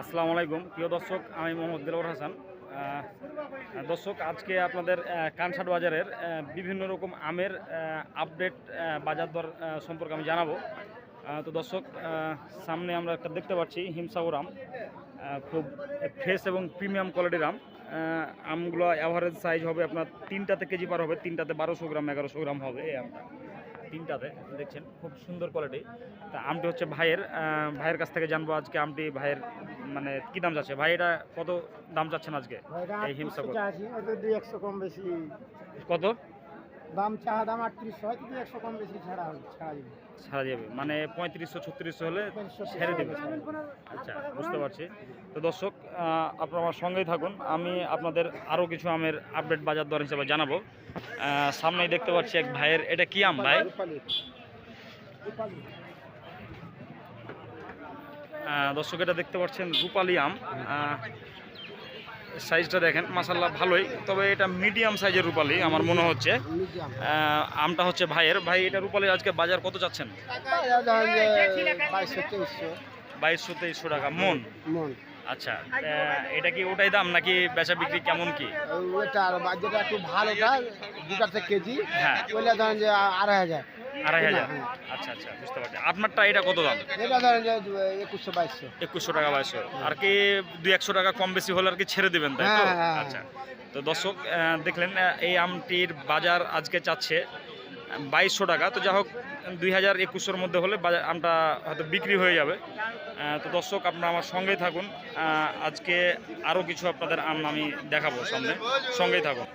আসসালামু আলাইকুম প্রিয় দর্শক, আমি মোহাম্মদ দেলোয়ার হাসান। দর্শক, আজকে আপনাদের কানসাট বাজারের বিভিন্ন রকম আমের আপডেট বাজার দর সম্পর্কে আমি জানাবো। তো দর্শক, সামনে আমরা একটা দেখতে পাচ্ছি হিমসাগর আম, খুব ফ্রেশ এবং প্রিমিয়াম কোয়ালিটির আম। আমগুলো অ্যাভারেজ সাইজ হবে আপনার 3টাতে কেজি পার হবে, 3টাতে 1200 গ্রাম 1100 গ্রাম হবে এই আমটা। 3টাতে দেখছেন খুব সুন্দর কোয়ালিটি। তা আমটি হচ্ছে ভাইয়ের কাছ থেকে জানবো আজকে আমটি ভাইয়ের মানে কি দাম যাচ্ছে। ভাই, এটা কত দাম চাচ্ছেন আজকে এই হিমসাগর? কম বেশি কত দাম চা দাম 3800 হয়তো 200 কম বেশি ছাড়া ছাড়া যাবে? মানে 3500 3600 হলে ছেড়ে দেবে। আচ্ছা, বুঝতে পারছি। তো দর্শক, আপনারা আমার সঙ্গেই থাকুন, আমি আপনাদের আরও কিছু আমের আপডেট বাজার দর হিসেবে জানাবো। সামনেই দেখতে পাচ্ছি এক ভাইয়ের, এটা কি আম ভাই? দর্শক, এটা দেখতে পাচ্ছেন রূপালী আম। সাইজটা দেখেন মাশাআল্লাহ ভালোই, তবে এটা মিডিয়াম সাইজের রূপালী আমার মনে হচ্ছে। আমটা হচ্ছে ভাইয়ের। ভাই, এটা রূপালীর আজকে বাজার কত চাচ্ছেন? 2200-2300 টাকা মন। আচ্ছা, এটা কি ওটাই দাম নাকি বেচা বিক্রি কেমন কি? ওইটার যেটা একটু ভালোটা 2 কেজি, হ্যাঁ, ওইটা ধরেন যে 2500। 2500? আচ্ছা আচ্ছা, বুঝতে পারছি। আপনারটা এটা কত দাম? এটা ধরেন যে 2100-2200। 2100 টাকা 2200। আর কি 200-100 টাকা কম বেশি হলে আর কি ছেড়ে দেবেন, তাই তো? আচ্ছা, তো দর্শক দেখলেন এই আমটির বাজার আজকে চাচ্ছে 2200 টাকা। তো যা হোক, 2000-2100-র মধ্যে হলে বাজার আমটা হয়তো বিক্রি হয়ে যাবে। তো দর্শক, আপনারা আমার সঙ্গেই থাকুন, আজকে আরও কিছু আপনাদের আম আমি দেখাবো সামনে, সঙ্গেই থাকুন।